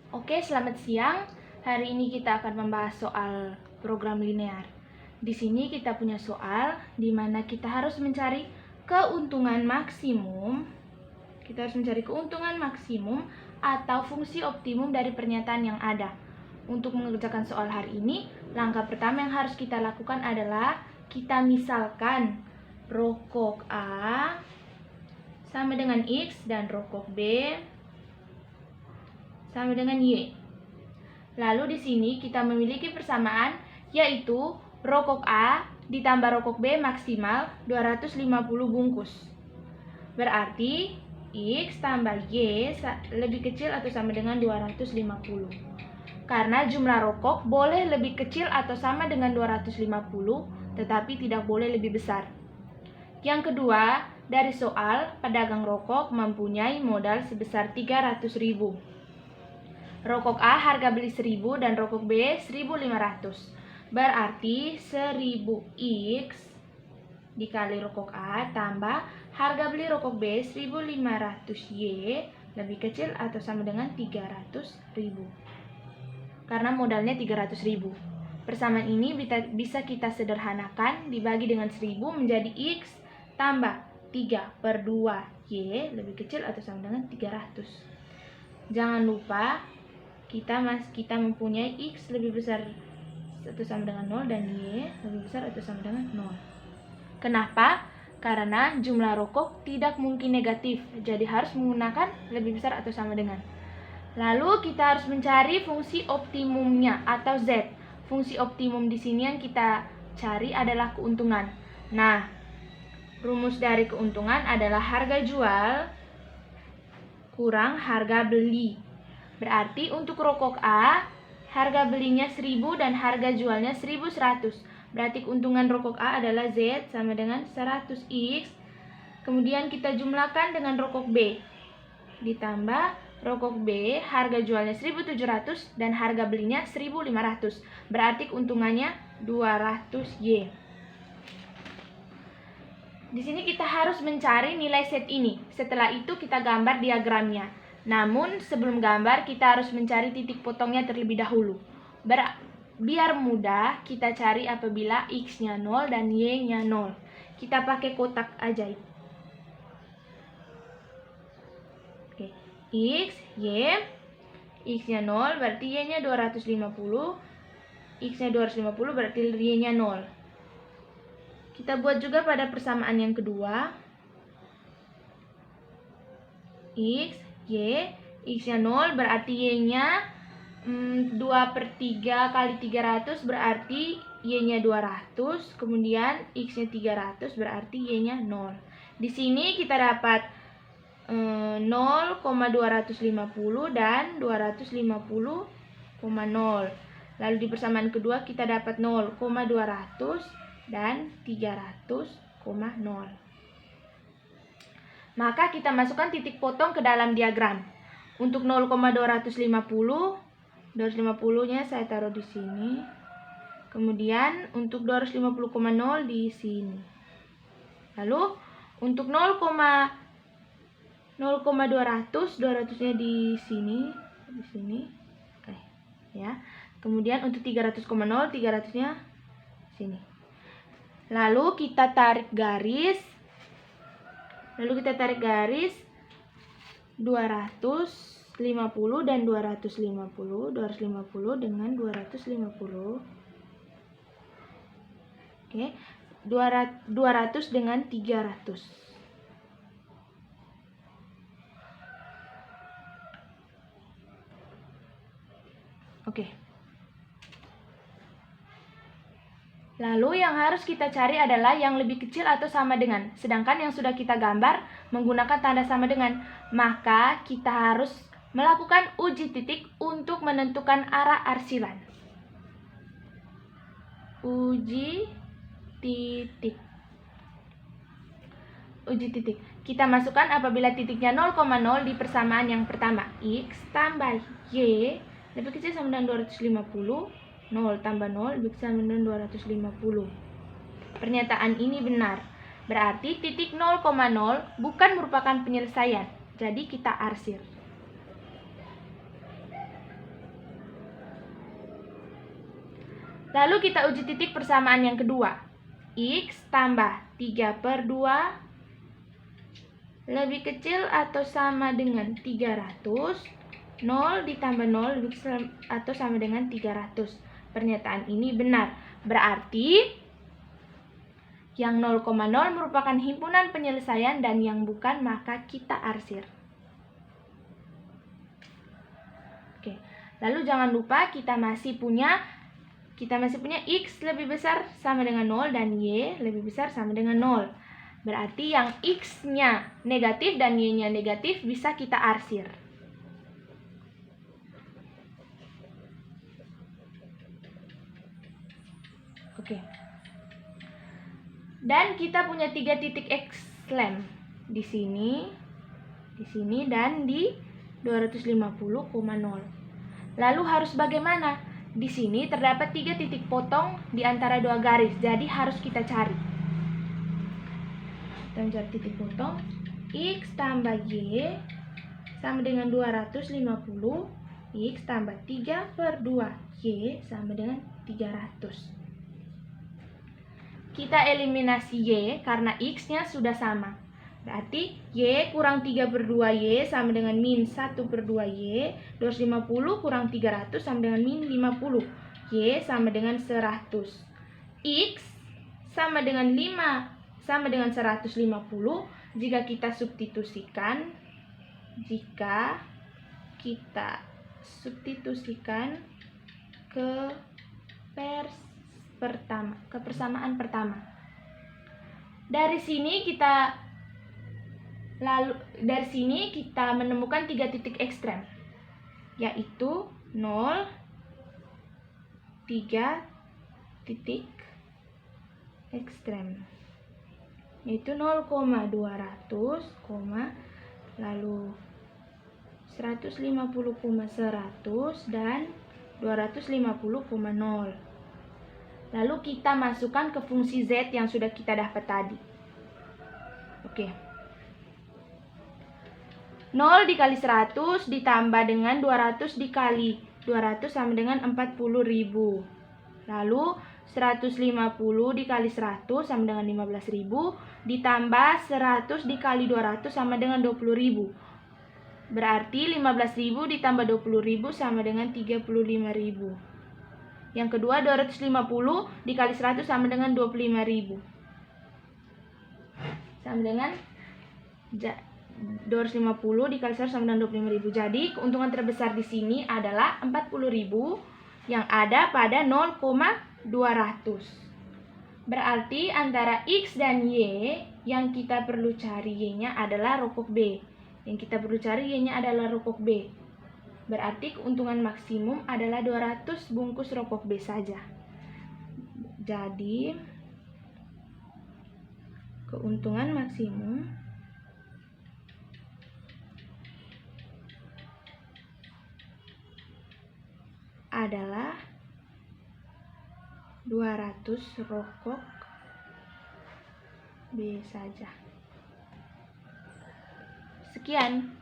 Oke, selamat siang. Hari ini kita akan membahas soal program linear. Di sini kita punya soal di mana kita harus mencari keuntungan maksimum. Kita harus mencari keuntungan maksimum atau fungsi optimum dari pernyataan yang ada. Untuk mengerjakan soal hari ini, langkah pertama yang harus kita lakukan adalah kita misalkan rokok A sama dengan X dan rokok B sama dengan Y. Lalu di sini kita memiliki persamaan, yaitu rokok A ditambah rokok B maksimal 250 bungkus. Berarti X tambah Y lebih kecil atau sama dengan 250. Karena jumlah rokok boleh lebih kecil atau sama dengan 250, tetapi tidak boleh lebih besar. Yang kedua, dari soal, pedagang rokok mempunyai modal sebesar 300.000. Rokok A harga beli 1.000 dan rokok B 1.500. Berarti 1.000X dikali rokok A tambah harga beli rokok B 1.500Y lebih kecil atau sama dengan 300.000. Karena modalnya 300.000. Persamaan ini bisa kita sederhanakan, dibagi dengan 1.000 menjadi X tambah 3/2Y lebih kecil atau sama dengan 300. Jangan lupa kita mempunyai X lebih besar atau sama dengan 0 dan Y lebih besar atau sama dengan 0. Kenapa? Karena jumlah rokok tidak mungkin negatif, jadi harus menggunakan lebih besar atau sama dengan. Lalu kita harus mencari fungsi optimumnya atau Z. Fungsi optimum di sini yang kita cari adalah keuntungan. Nah, rumus dari keuntungan adalah harga jual kurang harga beli. Berarti untuk rokok A, harga belinya 1.000 dan harga jualnya 1.100. Berarti keuntungan rokok A adalah Z sama dengan 100X. Kemudian kita jumlahkan dengan rokok B. Ditambah rokok B, harga jualnya 1.700 dan harga belinya 1.500. Berarti keuntungannya 200Y. Di sini kita harus mencari nilai Z ini. Setelah itu kita gambar diagramnya. Namun sebelum gambar kita harus mencari titik potongnya terlebih dahulu. Biar mudah kita cari apabila X-nya 0 dan Y-nya 0. Kita pakai kotak ajaib. Oke. X, Y. X-nya 0 berarti Y-nya 250. X-nya 250 berarti Y-nya 0. Kita buat juga pada persamaan yang kedua. X, Y, X-nya 0 berarti Y-nya 2/3 kali 300 berarti Y-nya 200. Kemudian X-nya 300 berarti Y-nya 0. Di sini kita dapat 0,250 dan 250,0. Lalu di persamaan kedua kita dapat 0,200 dan 300,0. Maka kita masukkan titik potong ke dalam diagram. Untuk 0,250-nya saya taruh di sini. Kemudian untuk 250,0 di sini. Lalu untuk 0,200-nya di sini, Oke, ya. Kemudian untuk 300,0, 300-nya sini. Lalu kita tarik garis. 250 dan 250 dengan 250. Oke, 200 dengan 300. Oke. Lalu yang harus kita cari adalah yang lebih kecil atau sama dengan. Sedangkan yang sudah kita gambar menggunakan tanda sama dengan. Maka kita harus melakukan uji titik untuk menentukan arah arsilan. Uji titik. Kita masukkan apabila titiknya 0,0 di persamaan yang pertama. X tambah Y lebih kecil sama dengan 250. 0 tambah 0 lebih kecil sama dengan 250. Pernyataan ini benar. Berarti titik 0,0 bukan merupakan penyelesaian. Jadi kita arsir. Lalu kita uji titik persamaan yang kedua. X tambah 3/2 lebih kecil atau sama dengan 300. 0 ditambah 0 lebih kecil atau sama dengan 300. Pernyataan ini benar. Berarti yang 0,0 merupakan himpunan penyelesaian dan yang bukan maka kita arsir. Oke. Lalu jangan lupa kita masih punya X lebih besar sama dengan 0 dan Y lebih besar sama dengan 0. Berarti yang X-nya negatif dan Y-nya negatif bisa kita arsir. Oke. Dan kita punya 3 titik ekstrem di sini, dan di 250,0. Lalu harus bagaimana? Di sini terdapat 3 titik potong di antara 2 garis, jadi harus kita cari. Kita mencari titik potong. X tambah Y sama dengan 250. X tambah 3/2 Y sama dengan 300. Kita eliminasi Y karena X-nya sudah sama. Berarti Y kurang 3/2 Y sama dengan min 1/2 Y. 250 kurang 300 sama dengan min 50. Y sama dengan 100. X sama dengan 150 jika kita substitusikan ke persamaan pertama. Dari sini kita menemukan 3 titik ekstrem, yaitu 0, 3 titik ekstrem, yaitu 0,200, lalu 150,100 dan 250,0. Lalu kita masukkan ke fungsi Z yang sudah kita dapat tadi. Oke. 0 dikali 100 ditambah dengan 200 dikali 200 sama dengan 40.000. Lalu 150 dikali 100 sama dengan 15.000 ditambah 100 dikali 200 sama dengan 20.000. Berarti 15.000 ditambah 20.000 sama dengan 35.000. Yang kedua 250 dikali 100 sama dengan 25.000. Sama dengan 250 dikali 100 sama dengan 25.000. Jadi keuntungan terbesar di sini adalah 40.000 yang ada pada 0,200. Berarti antara X dan Y yang kita perlu cari Y-nya adalah rokok B. Yang kita perlu cari Y-nya adalah rokok B. Berarti keuntungan maksimum adalah 200 bungkus rokok B saja. Jadi keuntungan maksimum adalah 200 rokok B saja. Sekian.